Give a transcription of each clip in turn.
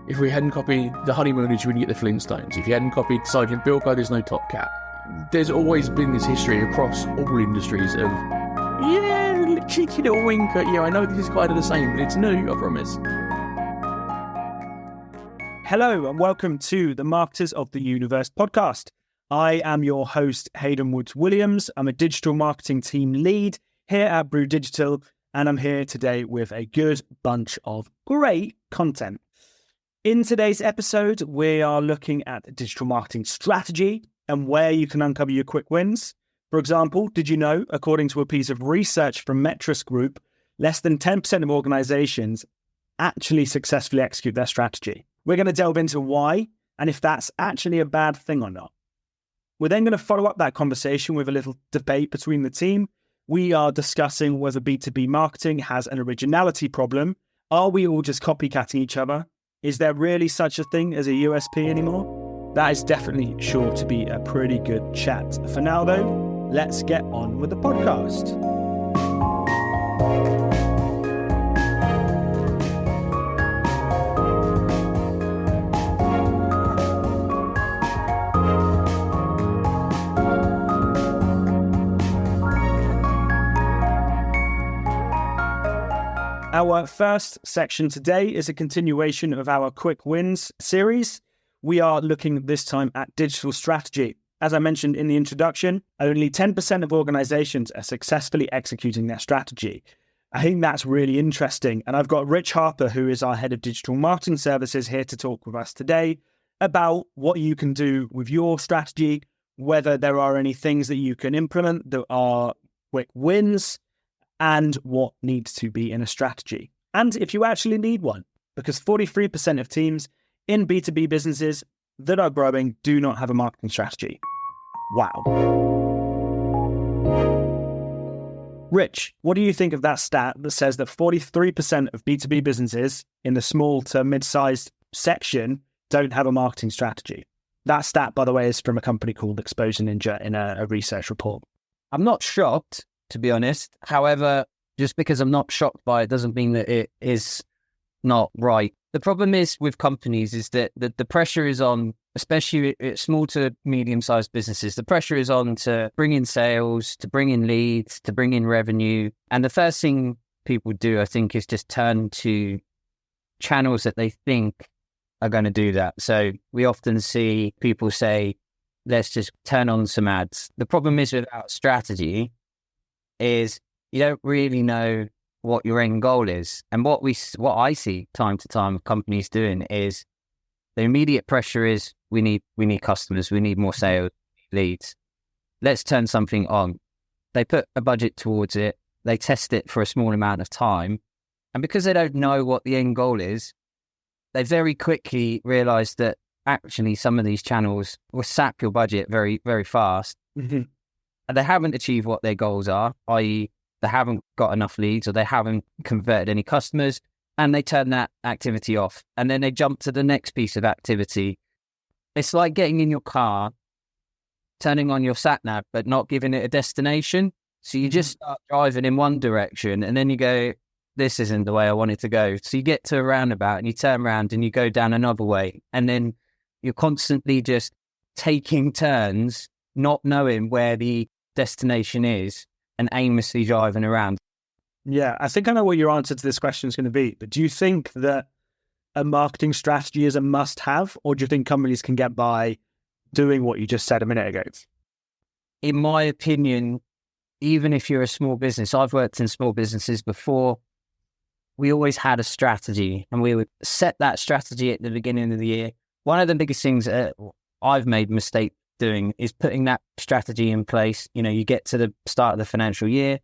If we hadn't copied the Honeymooners, you wouldn't get the Flintstones. If you hadn't copied Sergeant Bilko, there's no Top Cat. There's always been this history across all industries of, cheeky little wink at, I know this is kind of the same, but it's new, I promise. Hello and welcome to the Marketers of the Universe podcast. I am your host, Hayden Woods-Williams. I'm a digital marketing team lead here at Brew Digital, and I'm here today with a good bunch of great content. In today's episode, we are looking at digital marketing strategy and where you can uncover your quick wins. For example, did you know, according to a piece of research from Metris Group, less than 10% of organizations actually successfully execute their strategy? We're going to delve into why and if that's actually a bad thing or not. We're then going to follow up that conversation with a little debate between the team. We are discussing whether B2B marketing has an originality problem. Are we all just copycatting each other? Is there really such a thing as a USP anymore? That is definitely sure to be a pretty good chat. For now, though, let's get on with the podcast. Our first section today is a continuation of our Quick Wins series. We are looking this time at digital strategy. As I mentioned in the introduction, only 10% of organizations are successfully executing their strategy. I think that's really interesting. And I've got Rich Harper, who is our head of digital marketing services, here to talk with us today about what you can do with your strategy, whether there are any things that you can implement that are quick wins, and what needs to be in a strategy. And if you actually need one, because 43% of teams in B2B businesses that are growing do not have a marketing strategy. Wow. Rich, what do you think of that stat that says that 43% of B2B businesses in the small to mid-sized section don't have a marketing strategy? That stat, by the way, is from a company called Exposure Ninja in a research report. I'm not shocked, to be honest. However, just because I'm not shocked by it doesn't mean that it is not right. The problem is with companies is that the pressure is on, especially small to medium-sized businesses, the pressure is on to bring in sales, to bring in leads, to bring in revenue. And the first thing people do, I think, is just turn to channels that they think are going to do that. So we often see people say, let's just turn on some ads. The problem is without strategy is you don't really know what your end goal is. And what I see time to time companies doing is the immediate pressure is we need customers, we need more sales, leads. Let's turn something on. They put a budget towards it, they test it for a small amount of time, and because they don't know what the end goal is, they very quickly realize that actually some of these channels will sap your budget very, very fast. Mm-hmm. And they haven't achieved what their goals are, i.e. they haven't got enough leads or they haven't converted any customers, and they turn that activity off. And then they jump to the next piece of activity. It's like getting in your car, turning on your sat nav, but not giving it a destination. So you just start driving in one direction and then you go, this isn't the way I wanted to go. So you get to a roundabout and you turn around and you go down another way. And then you're constantly just taking turns, not knowing where the destination is and aimlessly driving around. Yeah, I think I know what your answer to this question is going to be, but do you think that a marketing strategy is a must-have, or do you think companies can get by doing what you just said a minute ago? In my opinion, even if you're a small business, I've worked in small businesses before, we always had a strategy and we would set that strategy at the beginning of the year. One of the biggest things I've made a mistake doing is putting that strategy in place. You get to the start of the financial year,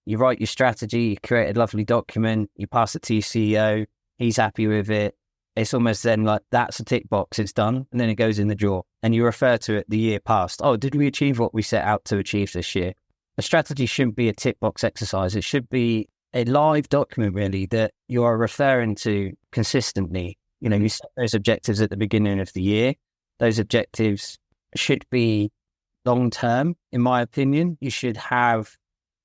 you write your strategy, you create a lovely document, you pass it to your CEO, he's happy with it. It's almost then like, that's a tick box, it's done, and then it goes in the drawer. And you refer to it the year past. Oh, did we achieve what we set out to achieve this year? A strategy shouldn't be a tick box exercise. It should be a live document, really, that you are referring to consistently. You set those objectives at the beginning of the year. Those objectives should be long-term, in my opinion. You should have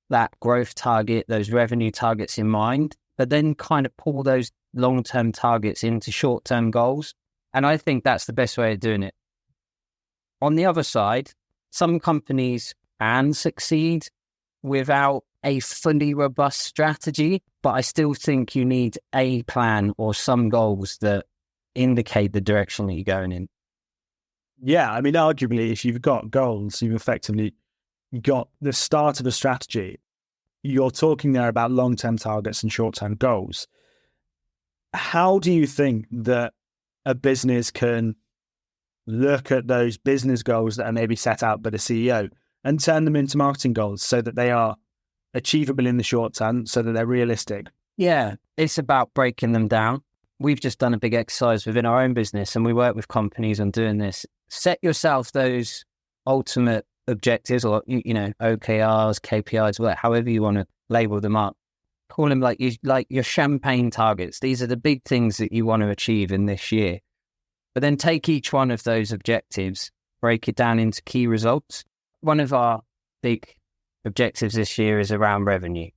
that growth target, those revenue targets in mind, but then kind of pull those long-term targets into short-term goals. And I think that's the best way of doing it. On the other side, some companies can succeed without a fully robust strategy, but I still think you need a plan or some goals that indicate the direction that you're going in. Yeah, I mean, arguably, if you've got goals, you've effectively got the start of a strategy. You're talking there about long-term targets and short-term goals. How do you think that a business can look at those business goals that are maybe set out by the CEO and turn them into marketing goals so that they are achievable in the short term, so that they're realistic? Yeah, it's about breaking them down. We've just done a big exercise within our own business, and we work with companies on doing this. Set yourself those ultimate objectives, or OKRs, KPIs, whatever, however you want to label them up. Call them like your champagne targets. These are the big things that you want to achieve in this year. But then take each one of those objectives, break it down into key results. One of our big objectives this year is around revenue.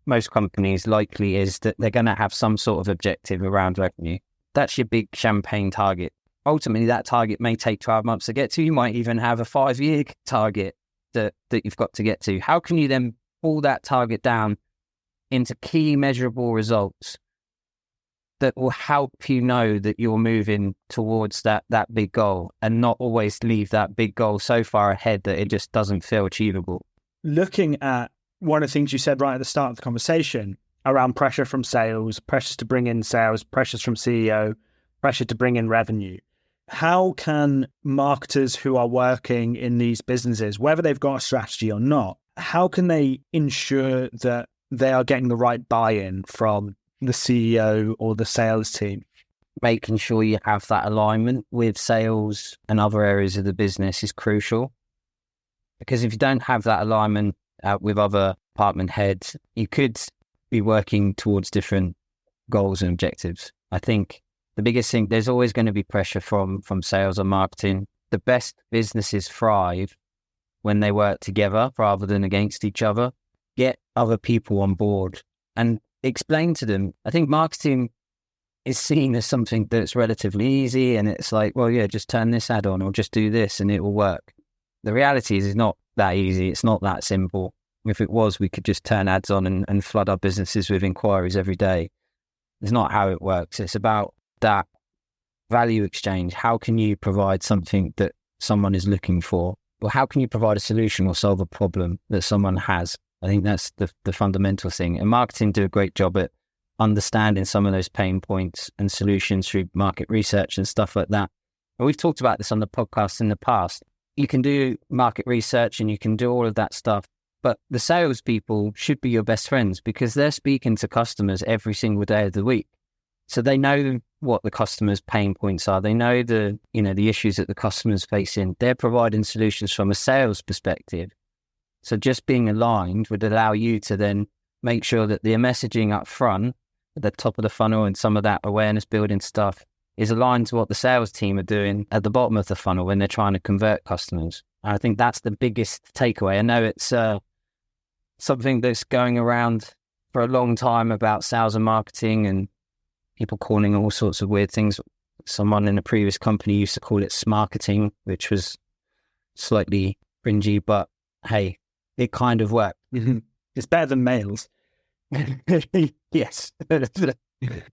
Most companies likely is that they're going to have some sort of objective around revenue. That's your big champagne target. Ultimately, that target may take 12 months to get to. You might even have a 5-year target that you've got to get to. How can you then pull that target down into key measurable results that will help you know that you're moving towards that big goal, and not always leave that big goal so far ahead that it just doesn't feel achievable? Looking at one of the things you said right at the start of the conversation around pressure from sales, pressures to bring in sales, pressures from CEO, pressure to bring in revenue. How can marketers who are working in these businesses, whether they've got a strategy or not, how can they ensure that they are getting the right buy-in from the CEO or the sales team? Making sure you have that alignment with sales and other areas of the business is crucial. Because if you don't have that alignment with other department heads, you could be working towards different goals and objectives. I think the biggest thing, there's always going to be pressure from sales and marketing. The best businesses thrive when they work together rather than against each other. Get other people on board and explain to them. I think marketing is seen as something that's relatively easy, and it's like, well, yeah, just turn this ad on or just do this and it will work. The reality is it's not that easy. It's not that simple. If it was, we could just turn ads on and flood our businesses with inquiries every day. It's not how it works. It's about that value exchange. How can you provide something that someone is looking for? Or how can you provide a solution or solve a problem that someone has? I think that's the fundamental thing. And marketing do a great job at understanding some of those pain points and solutions through market research and stuff like that. And we've talked about this on the podcast in the past. You can do market research and you can do all of that stuff, but the salespeople should be your best friends because they're speaking to customers every single day of the week. So they know what the customer's pain points are. They know the issues that the customer's facing. They're providing solutions from a sales perspective. So just being aligned would allow you to then make sure that the messaging up front, at the top of the funnel and some of that awareness building stuff is aligned to what the sales team are doing at the bottom of the funnel when they're trying to convert customers. And I think that's the biggest takeaway. I know it's something that's going around for a long time about sales and marketing and people calling all sorts of weird things. Someone in a previous company used to call it smarketing, which was slightly cringy, but hey, it kind of worked. It's better than males. Yes.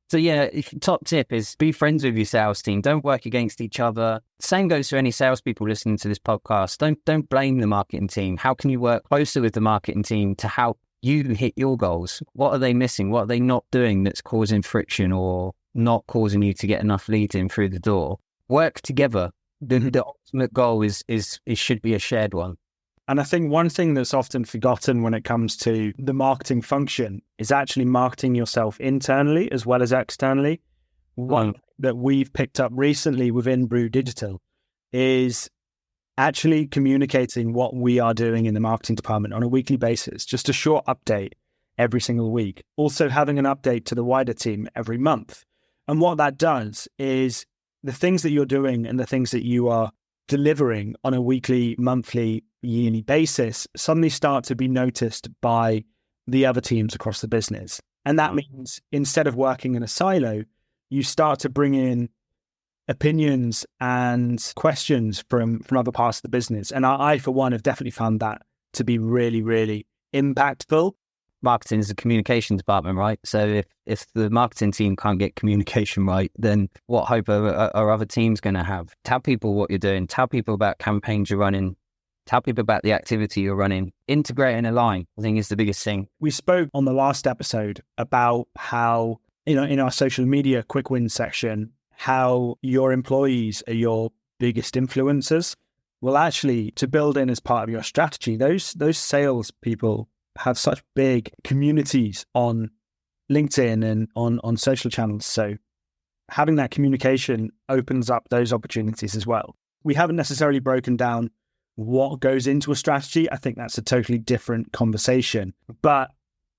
So yeah, top tip is be friends with your sales team. Don't work against each other. Same goes for any salespeople listening to this podcast. Don't blame the marketing team. How can you work closer with the marketing team to help you hit your goals? What are they missing? What are they not doing that's causing friction or not causing you to get enough leads in through the door? Work together. The ultimate goal is should be a shared one. And I think one thing that's often forgotten when it comes to the marketing function is actually marketing yourself internally as well as externally. One that we've picked up recently within Brew Digital is actually communicating what we are doing in the marketing department on a weekly basis, just a short update every single week. Also having an update to the wider team every month. And what that does is the things that you're doing and the things that you are delivering on a weekly, monthly, yearly basis suddenly start to be noticed by the other teams across the business. And that means instead of working in a silo, you start to bring in opinions and questions from other parts of the business. And I, for one, have definitely found that to be really, really impactful. Marketing is a communication department, right? So if the marketing team can't get communication right, then what hope are other teams going to have? Tell people what you're doing. Tell people about campaigns you're running. Tell people about the activity you're running. Integrate and align, I think, is the biggest thing. We spoke on the last episode about how, in our social media quick win section, how your employees are your biggest influencers. Well, actually, to build in as part of your strategy, those sales people have such big communities on LinkedIn and on social channels. So having that communication opens up those opportunities as well. We haven't necessarily broken down what goes into a strategy. I think that's a totally different conversation. But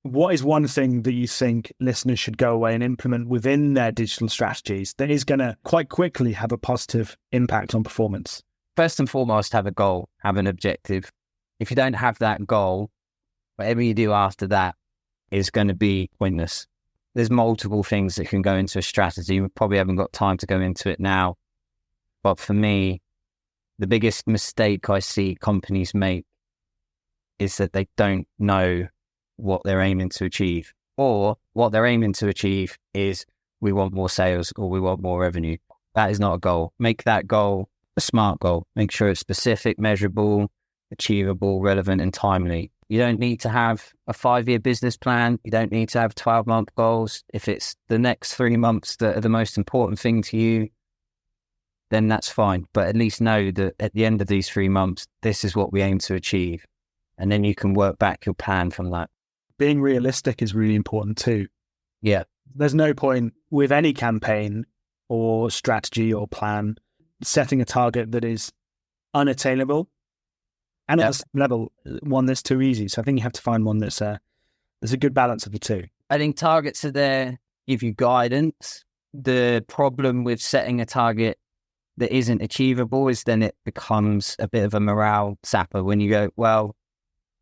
what is one thing that you think listeners should go away and implement within their digital strategies that is going to quite quickly have a positive impact on performance? First and foremost, have a goal, have an objective. If you don't have that goal, whatever you do after that is going to be pointless. There's multiple things that can go into a strategy. We probably haven't got time to go into it now. But for me, the biggest mistake I see companies make is that they don't know what they're aiming to achieve, or what they're aiming to achieve is we want more sales or we want more revenue. That is not a goal. Make that goal a SMART goal. Make sure it's specific, measurable, achievable, relevant, and timely. You don't need to have a 5-year business plan. You don't need to have 12-month goals. If it's the next 3 months that are the most important thing to you, then that's fine. But at least know that at the end of these 3 months, this is what we aim to achieve. And then you can work back your plan from that. Being realistic is really important too. Yeah. There's no point with any campaign or strategy or plan setting a target that is unattainable. And at the same level, one that's too easy. So I think you have to find one there's a good balance of the two. I think targets are there, give you guidance. The problem with setting a target that isn't achievable is then it becomes a bit of a morale sapper when you go, well,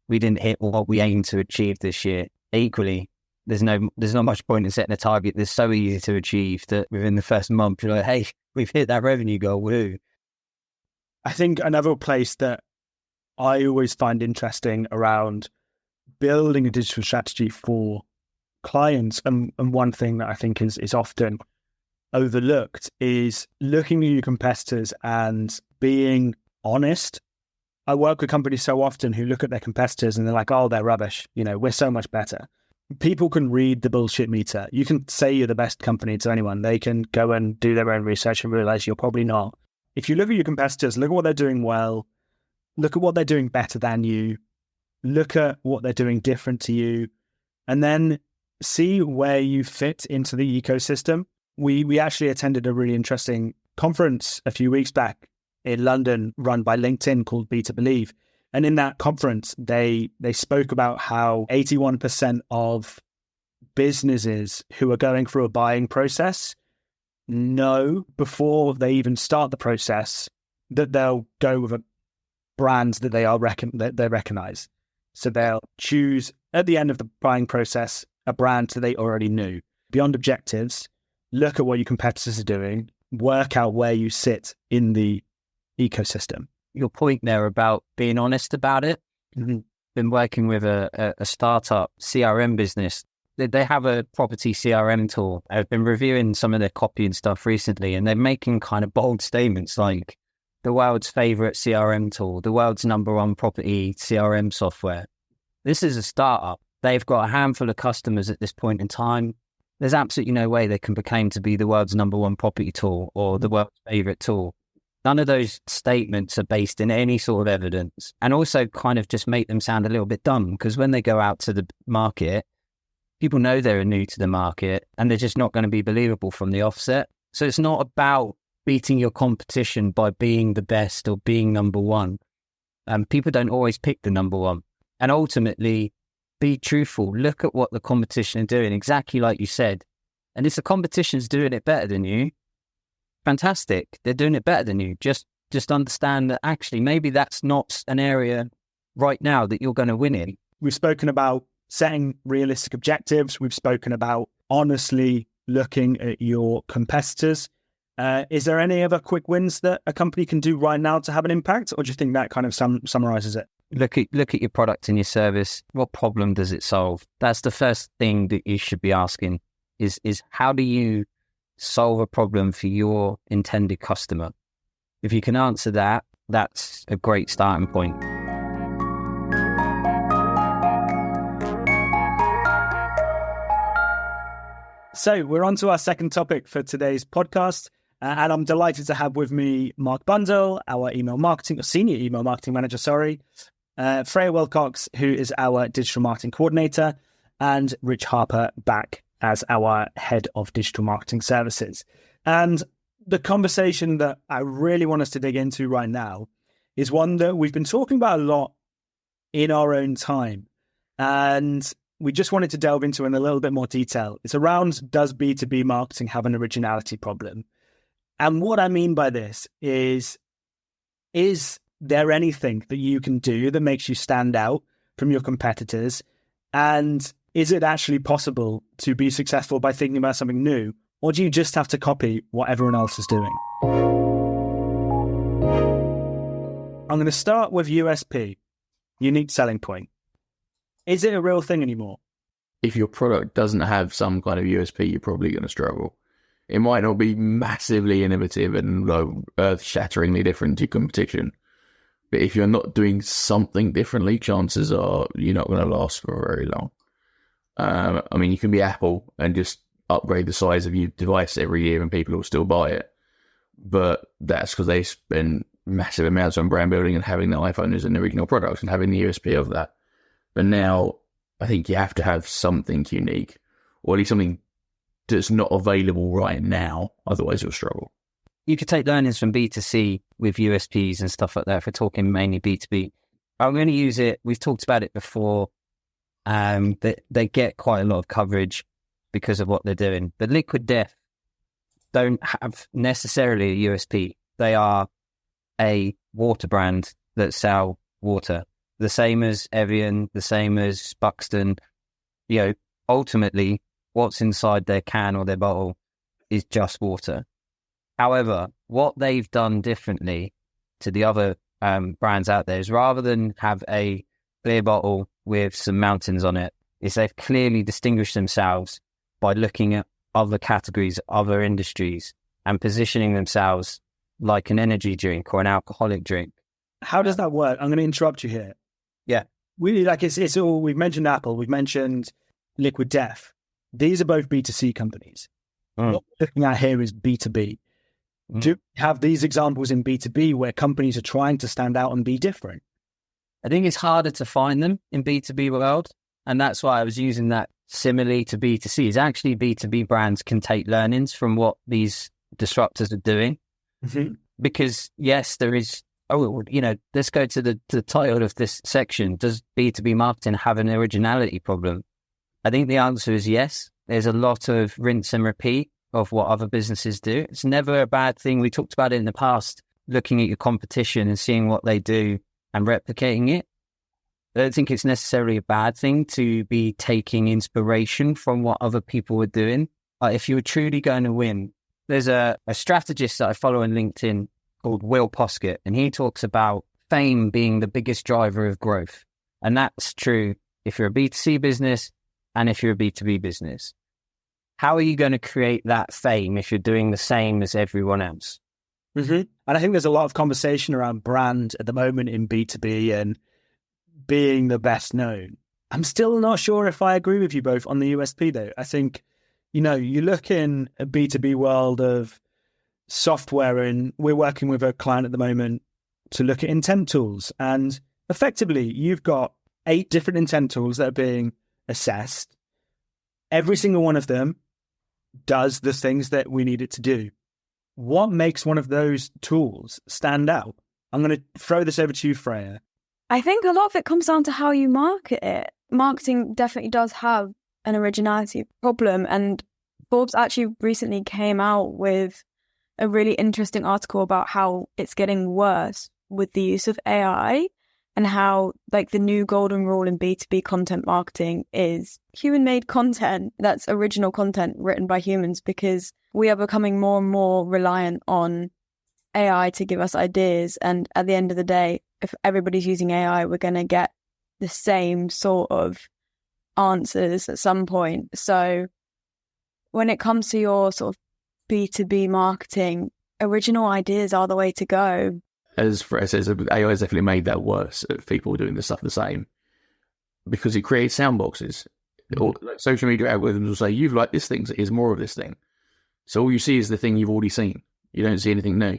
we didn't hit what we aimed to achieve this year. Equally, there's not much point in setting a target that's so easy to achieve that within the first month, you're like, hey, we've hit that revenue goal, woo. I think another place that I always find interesting around building a digital strategy for clients, and one thing that I think is often overlooked, is looking at your competitors and being honest. I work with companies so often who look at their competitors and they're like, oh, they're rubbish. We're so much better. People can read the bullshit meter. You can say you're the best company to anyone. They can go and do their own research and realize you're probably not. If you look at your competitors, look at what they're doing well, look at what they're doing better than you, look at what they're doing different to you, and then see where you fit into the ecosystem. We actually attended a really interesting conference a few weeks back in London run by LinkedIn called B2B. And in that conference, they spoke about how 81% of businesses who are going through a buying process know before they even start the process that they'll go with a brand that they recognize. So they'll choose at the end of the buying process a brand that they already knew. Beyond objectives, look at what your competitors are doing, work out where you sit in the ecosystem. Your point there about being honest about it. Mm-hmm. Been working with a startup CRM business. They have a property CRM tool. I've been reviewing some of their copy and stuff recently, and they're making kind of bold statements like the world's favorite CRM tool, the world's #1 property CRM software. This is a startup. They've got a handful of customers at this point in time. There's absolutely no way they can proclaim to be the world's #1 property tool or the world's favorite tool. None of those statements are based in any sort of evidence, and also kind of just make them sound a little bit dumb, because when they go out to the market, people know they're new to the market and they're just not going to be believable from the offset. So it's not about beating your competition by being the best or being #1. People don't always pick the #1. And ultimately, be truthful. Look at what the competition are doing, exactly like you said. And if the competition's doing it better than you, fantastic. They're doing it better than you. Just understand that actually maybe that's not an area right now that you're going to win in. We've spoken about setting realistic objectives. We've spoken about honestly looking at your competitors. Is there any other quick wins that a company can do right now to have an impact, or do you think that kind of summarizes it? Look at your product and your service. What problem does it solve? That's the first thing that you should be asking is how do you solve a problem for your intended customer? If you can answer that, that's a great starting point. So we're on to our second topic for today's podcast. And I'm delighted to have with me Mark Bundle, our senior email marketing manager, Freya Wilcox, who is our digital marketing coordinator, and Rich Harper back as our head of digital marketing services. And the conversation that I really want us to dig into right now is one that we've been talking about a lot in our own time. And we just wanted to delve into in a little bit more detail. It's around, does B2B marketing have an originality problem? And what I mean by this is there anything that you can do that makes you stand out from your competitors? And is it actually possible to be successful by thinking about something new? Or do you just have to copy what everyone else is doing? I'm going to start with USP, unique selling point. Is it a real thing anymore? If your product doesn't have some kind of USP, you're probably going to struggle. It might not be massively innovative and earth-shatteringly different to competition. But if you're not doing something differently, chances are you're not going to last for very long. I mean, you can be Apple and just upgrade the size of your device every year and people will still buy it. But that's because they spend massive amounts on brand building and having the iPhone as an original product and having the USP of that. But now I think you have to have something unique, or at least something that's not available right now. Otherwise you'll struggle. You could take learnings from B2C with USPs and stuff like that if we're talking mainly B2B. I'm going to use it. We've talked about it before. They get quite a lot of coverage because of what they're doing. But Liquid Death don't have necessarily a USP. They are a water brand that sell water. The same as Evian, the same as Buxton. Ultimately, what's inside their can or their bottle is just water. However, what they've done differently to the other brands out there is rather than have a clear bottle with some mountains on it, is they've clearly distinguished themselves by looking at other categories, other industries, and positioning themselves like an energy drink or an alcoholic drink. How does that work? I'm going to interrupt you here. Yeah. It's all, we've mentioned Apple, we've mentioned Liquid Death. These are both B2C companies. What we're looking at here is B2B. Do you have these examples in B2B where companies are trying to stand out and be different? I think it's harder to find them in B2B world. And that's why I was using that simile to B2C. Is actually B2B brands can take learnings from what these disruptors are doing. Mm-hmm. Because yes, there is, let's go to the title of this section. Does B2B marketing have an originality problem? I think the answer is yes. There's a lot of rinse and repeat of what other businesses do. It's never a bad thing. We talked about it in the past, looking at your competition and seeing what they do and replicating it. I don't think it's necessarily a bad thing to be taking inspiration from what other people are doing. If you're truly going to win, there's a strategist that I follow on LinkedIn called Will Poskett, and he talks about fame being the biggest driver of growth. And that's true if you're a B2C business and if you're a B2B business. How are you going to create that fame if you're doing the same as everyone else? Mm-hmm. And I think there's a lot of conversation around brand at the moment in B2B and being the best known. I'm still not sure if I agree with you both on the USP though. I think, you look in a B2B world of software, and we're working with a client at the moment to look at intent tools. And effectively, you've got 8 different intent tools that are being assessed. Every single one of them does the things that we need it to do. What makes one of those tools stand out? I'm going to throw this over to you, Freya. I think a lot of it comes down to how you market it. Marketing definitely does have an originality problem. And Forbes actually recently came out with a really interesting article about how it's getting worse with the use of AI. and how like the new golden rule in B2B content marketing is human-made content that's original content written by humans, because we are becoming more and more reliant on AI to give us ideas. And at the end of the day, if everybody's using AI, we're going to get the same sort of answers at some point. So when it comes to your sort of B2B marketing, original ideas are the way to go. As Fred says, AI has definitely made that worse at people doing the stuff the same, because it creates soundboxes. Like social media algorithms will say, you've liked this thing, so here's more of this thing. So all you see is the thing you've already seen. You don't see anything new.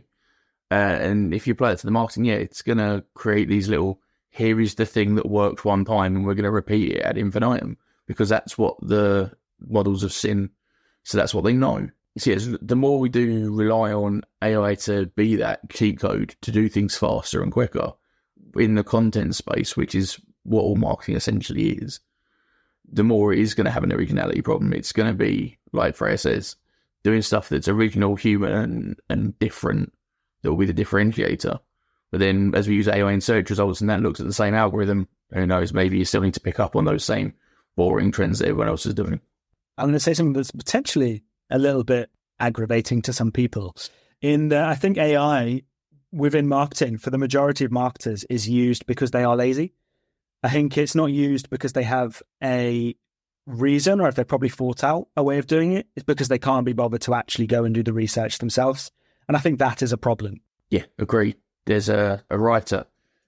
And if you apply it to the marketing, it's going to create these little, here is the thing that worked one time and we're going to repeat it ad infinitum, because that's what the models have seen. So that's what they know. See, the more we do rely on AI to be that cheat code to do things faster and quicker in the content space, which is what all marketing essentially is, the more it is going to have an originality problem. It's going to be, like Freya says, doing stuff that's original, human, and different that will be the differentiator. But then as we use AI in search results and that looks at the same algorithm, who knows, maybe you still need to pick up on those same boring trends that everyone else is doing. I'm going to say something that's potentially a little bit aggravating to some people. I think AI within marketing, for the majority of marketers, is used because they are lazy. I think it's not used because they have a reason, or if they've probably thought out a way of doing it, it's because they can't be bothered to actually go and do the research themselves. And I think that is a problem. Yeah, agreed. There's a writer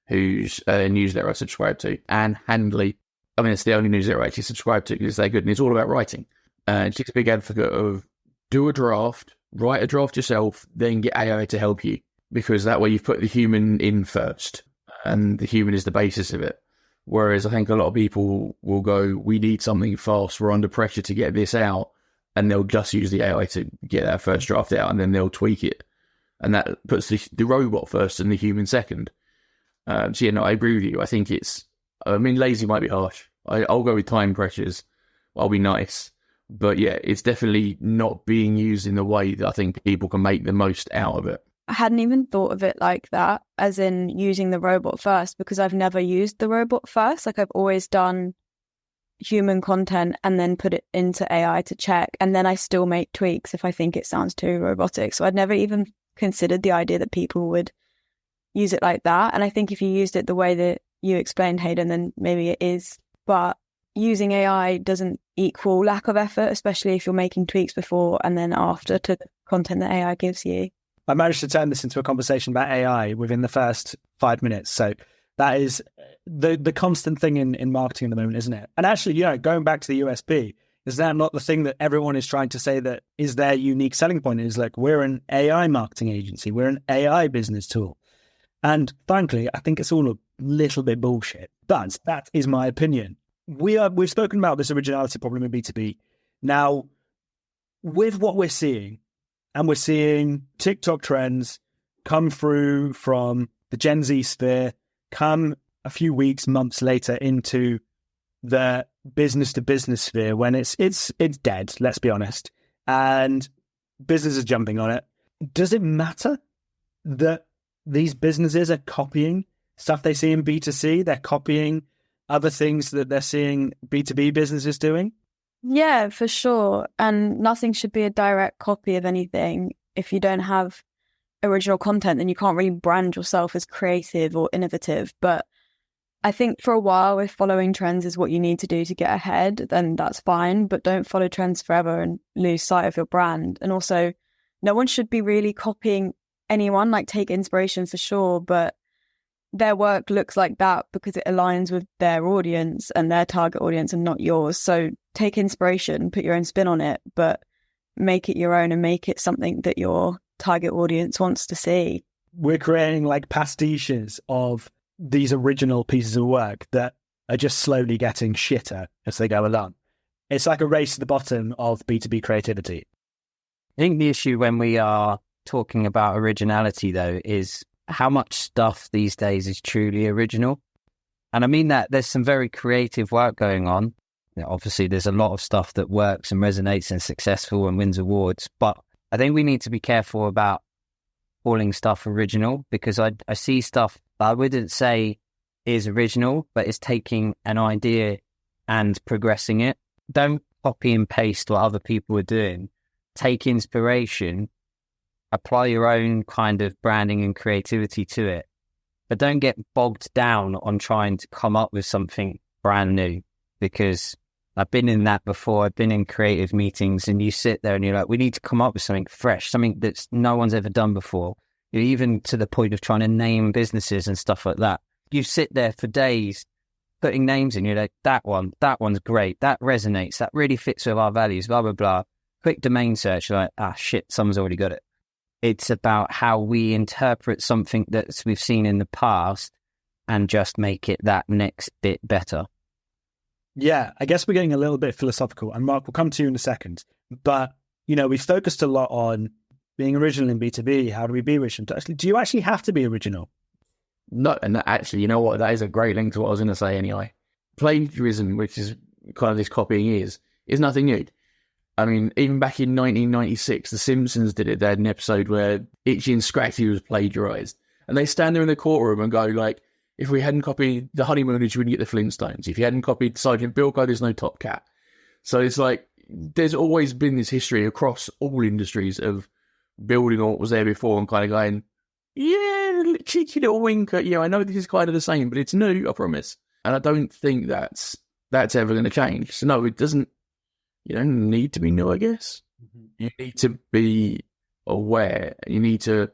whose newsletter I subscribe to, Anne Handley. I mean, it's the only newsletter I actually subscribe to because they're good, and it's all about writing. And she's a big advocate of do a draft, write a draft yourself, then get AI to help you, because that way you've put the human in first, and the human is the basis of it. Whereas I think a lot of people will go, we need something fast, we're under pressure to get this out, and they'll just use the AI to get that first draft out, and then they'll tweak it. And that puts the robot first and the human second. So yeah, no, I agree with you. I think lazy might be harsh. I'll go with time pressures. I'll be nice. But yeah, it's definitely not being used in the way that I think people can make the most out of it. I hadn't even thought of it like that, as in using the robot first, because I've never used the robot first. Like, I've always done human content and then put it into AI to check, and then I still make tweaks if I think it sounds too robotic. So I'd never even considered the idea that people would use it like that. And I think if you used it the way that you explained, Hayden, then maybe it is. But using AI doesn't equal lack of effort, especially if you're making tweaks before and then after to the content that AI gives you. I managed to turn this into a conversation about AI within the first 5 minutes. So that is the constant thing in marketing at the moment, isn't it? And actually, going back to the USP, is that not the thing that everyone is trying to say that is their unique selling point? Is like, we're an AI marketing agency, we're an AI business tool. And frankly, I think it's all a little bit bullshit. But that is my opinion. We've spoken about this originality problem in B2B. Now, with what we're seeing, and we're seeing TikTok trends come through from the Gen Z sphere, come a few weeks, months later into the business to business sphere, when it's dead, let's be honest, and businesses are jumping on it. Does it matter that these businesses are copying stuff they see in B2C? They're copying other things that they're seeing B2B businesses doing? Yeah, for sure. And nothing should be a direct copy of anything. If you don't have original content, then you can't really brand yourself as creative or innovative. But I think for a while, if following trends is what you need to do to get ahead, then that's fine. But don't follow trends forever and lose sight of your brand. And also, no one should be really copying anyone. Like, take inspiration for sure, but their work looks like that because it aligns with their audience and their target audience and not yours. So take inspiration, put your own spin on it, but make it your own and make it something that your target audience wants to see. We're creating like pastiches of these original pieces of work that are just slowly getting shitter as they go along. It's like a race to the bottom of B2B creativity. I think the issue when we are talking about originality, though, is how much stuff these days is truly original. And I mean that there's some very creative work going on. Obviously, there's a lot of stuff that works and resonates and is successful and wins awards. But I think we need to be careful about calling stuff original, because I see stuff I wouldn't say is original, but it's taking an idea and progressing it. Don't copy and paste what other people are doing. Take inspiration, apply your own kind of branding and creativity to it, but don't get bogged down on trying to come up with something brand new, because I've been in that before. I've been in creative meetings and you sit there and you're like, we need to come up with something fresh, something that's no one's ever done before. You're even to the point of trying to name businesses and stuff like that. You sit there for days putting names in. You're like, that one's great. That resonates. That really fits with our values, blah, blah, blah. Quick domain search. You're like, shit, someone's already got it. It's about how we interpret something that we've seen in the past and just make it that next bit better. Yeah, I guess we're getting a little bit philosophical, and Mark, we'll come to you in a second. But, we focused a lot on being original in B2B. How do we be original? Do you actually have to be original? No, and that actually, you know what? That is a great link to what I was going to say anyway. Plagiarism, which is kind of this copying is nothing new. I mean, even back in 1996, The Simpsons did it. They had an episode where Itchy and Scratchy was plagiarized. And they stand there in the courtroom and go like, if we hadn't copied the Honeymooners, you wouldn't get the Flintstones. If you hadn't copied Sergeant Bilko, there's no Top Cat. So it's like, there's always been this history across all industries of building on what was there before and kind of going, yeah, cheeky little wink at, I know this is kind of the same, but it's new, I promise. And I don't think that's ever going to change. So no, it doesn't, you don't need to be new, I guess. Mm-hmm. You need to be aware. You need to,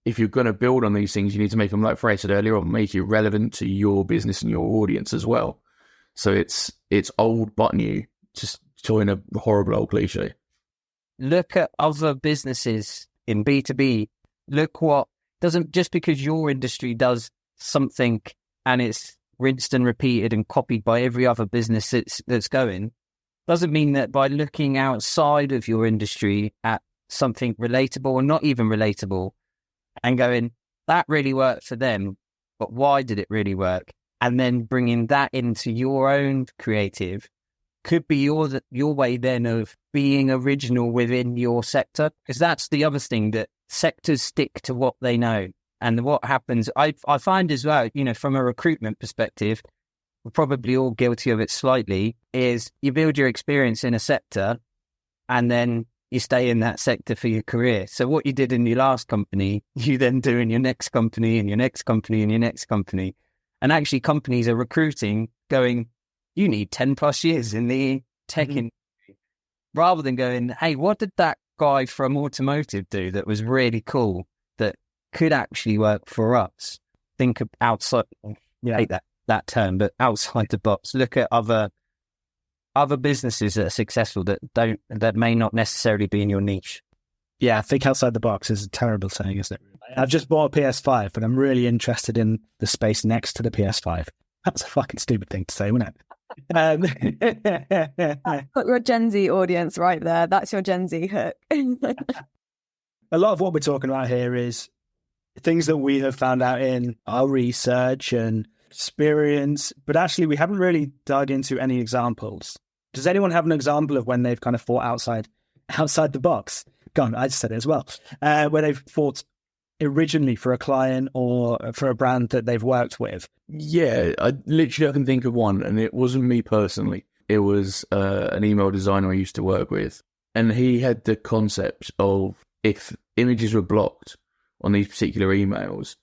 if you're going to build on these things, you need to make them, like Freya said earlier on, make it relevant to your business and your audience as well. So it's old but new, just join a horrible old cliche. Look at other businesses in B2B. Look what doesn't, just because your industry does something and it's rinsed and repeated and copied by every other business that's going, doesn't mean that by looking outside of your industry at something relatable or not even relatable and going, that really worked for them, but why did it really work? And then bringing that into your own creative could be your way then of being original within your sector. Because that's the other thing, that sectors stick to what they know. And what happens, I find as well, from a recruitment perspective, we're probably all guilty of it slightly, is you build your experience in a sector and then you stay in that sector for your career. So what you did in your last company, you then do in your next company and your next company and your next company. And actually companies are recruiting going, you need 10 plus years in the tech industry, rather than going, hey, what did that guy from automotive do that was really cool that could actually work for us? Think of outside, I hate that term, but outside the box. Look at other businesses that are successful that may not necessarily be in your niche. Yeah, I think outside the box is a terrible saying, isn't it? I've just bought a PS5, but I'm really interested in the space next to the PS5. That's a fucking stupid thing to say, wasn't it? Got your Gen Z audience right there. That's your Gen Z hook. A lot of what we're talking about here is things that we have found out in our research and experience, but actually we haven't really dug into any examples. Does anyone have an example of when they've kind of thought outside the box? Go on, I just said it as well. Where they've thought originally for a client or for a brand that they've worked with? Yeah, I can think of one, and it wasn't me personally. It was an email designer I used to work with, and he had the concept of, if images were blocked on these particular emails,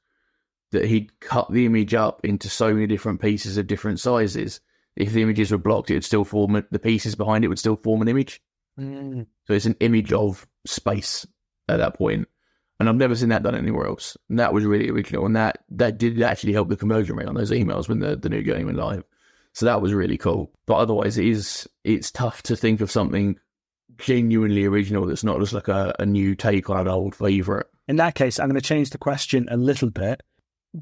that he'd cut the image up into so many different pieces of different sizes. If the images were blocked, it would still form, the pieces behind it would still form an image. So it's an image of space at that point. And I've never seen that done anywhere else. And that was really original. And that did actually help the conversion rate on those emails when the new game went live. So that was really cool. But otherwise, it's tough to think of something genuinely original that's not just like a new take on an old favourite. In that case, I'm going to change the question a little bit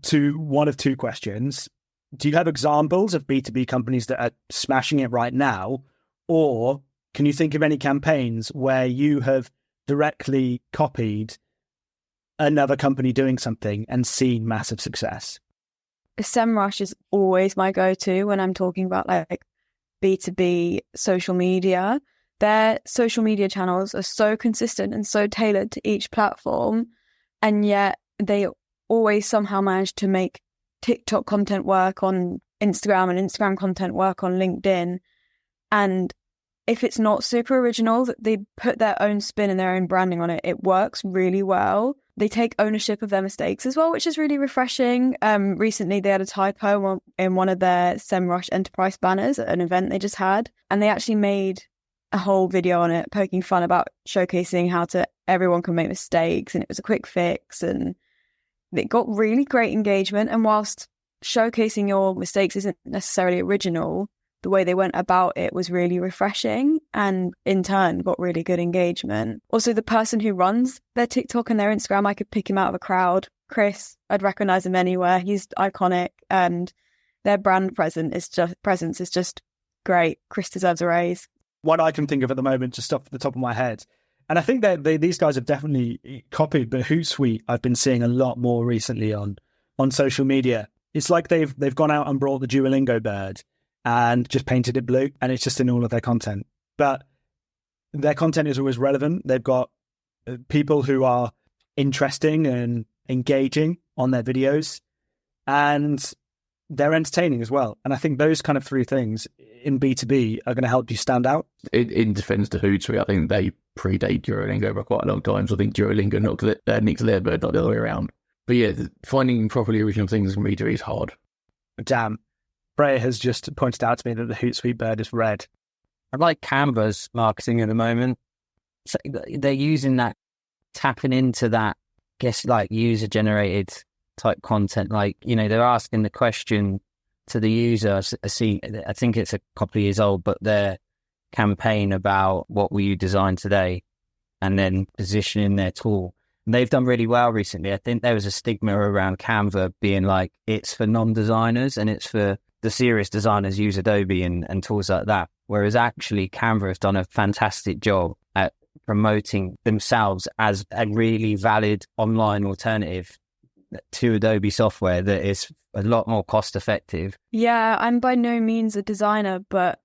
to one of two questions. Do you have examples of B2B companies that are smashing it right now? Or can you think of any campaigns where you have directly copied another company doing something and seen massive success? SEMrush is always my go-to when I'm talking about like B2B social media. Their social media channels are so consistent and so tailored to each platform, and yet they always somehow manage to make TikTok content work on Instagram and Instagram content work on LinkedIn. And if it's not super original, they put their own spin and their own branding on it. It works really well. They take ownership of their mistakes as well, which is really refreshing. Recently, they had a typo in one of their SEMrush enterprise banners at an event they just had. And they actually made a whole video on it, poking fun about showcasing how everyone can make mistakes. And it was a quick fix. And it got really great engagement. And whilst showcasing your mistakes isn't necessarily original, the way they went about it was really refreshing and in turn got really good engagement. Also, the person who runs their TikTok and their Instagram, I could pick him out of a crowd. Chris, I'd recognize him anywhere. He's iconic and their brand presence is just great. Chris deserves a raise. What I can think of at the moment, just off the top of my head, and I think that these guys have definitely copied, but Hootsuite I've been seeing a lot more recently on social media. It's like they've gone out and brought the Duolingo bird and just painted it blue, and it's just in all of their content. But their content is always relevant. They've got people who are interesting and engaging on their videos, and they're entertaining as well. And I think those kind of three things in B2B are going to help you stand out. In defense to Hootsuite, I think they predate Duolingo for quite a long time. So I think Duolingo nicks their bird, not the other way around. But yeah, finding properly original things in B2B is hard. Damn. Freya has just pointed out to me that the Hootsuite bird is red. I like Canva's marketing at the moment. So they're using that, tapping into that, I guess, like user-generated type content. Like, they're asking the question to the user. I think it's a couple of years old, but their campaign about what will you design today, and then positioning their tool. And they've done really well recently. I think there was a stigma around Canva being like, it's for non-designers and it's for the serious designers use Adobe and tools like that. Whereas actually Canva has done a fantastic job at promoting themselves as a really valid online alternative to Adobe software that is a lot more cost effective. Yeah, I'm by no means a designer, but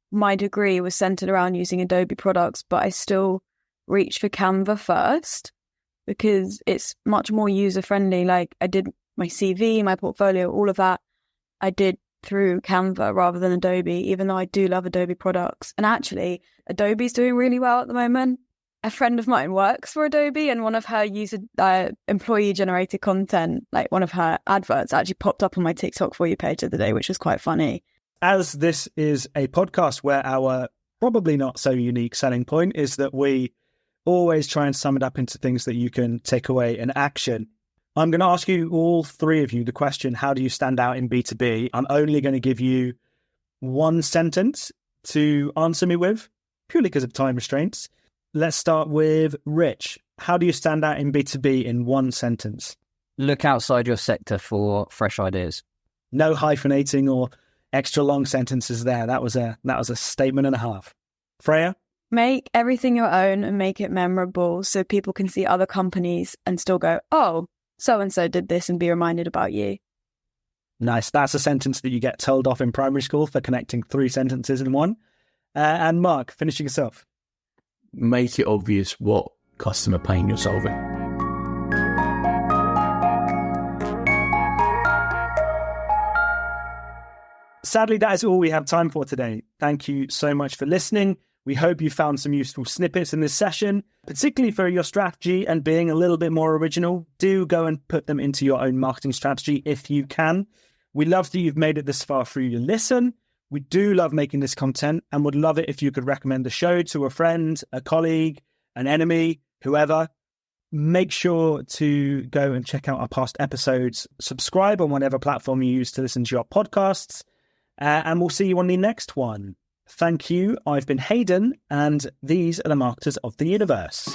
my degree was centered around using Adobe products, but I still reached for Canva first because it's much more user friendly. Like I did my CV, my portfolio, all of that I did through Canva rather than Adobe, even though I do love Adobe products. And actually, Adobe's doing really well at the moment. A friend of mine works for Adobe, and one of her employee-generated content, like one of her adverts, actually popped up on my TikTok For You page the other day, which was quite funny. As this is a podcast where our probably not so unique selling point is that we always try and sum it up into things that you can take away in action. I'm going to ask you, all three of you, the question, how do you stand out in B2B? I'm only going to give you one sentence to answer me with, purely because of time restraints. Let's start with Rich. How do you stand out in B2B in one sentence? Look outside your sector for fresh ideas. No hyphenating or extra long sentences there. That was a statement and a half. Freya? Make everything your own and make it memorable so people can see other companies and still go, oh, so-and-so did this, and be reminded about you. Nice. That's a sentence that you get told off in primary school for connecting three sentences in one. And Mark, finishing us off. Make it obvious what customer pain you're solving. Sadly, that is all we have time for today. Thank you so much for listening. We hope you found some useful snippets in this session, particularly for your strategy and being a little bit more original. Do go and put them into your own marketing strategy if you can. We love that you've made it this far through your listen. We do love making this content and would love it if you could recommend the show to a friend, a colleague, an enemy, whoever. Make sure to go and check out our past episodes. Subscribe on whatever platform you use to listen to your podcasts. And we'll see you on the next one. Thank you. I've been Hayden, and these are the Marketers of the Universe.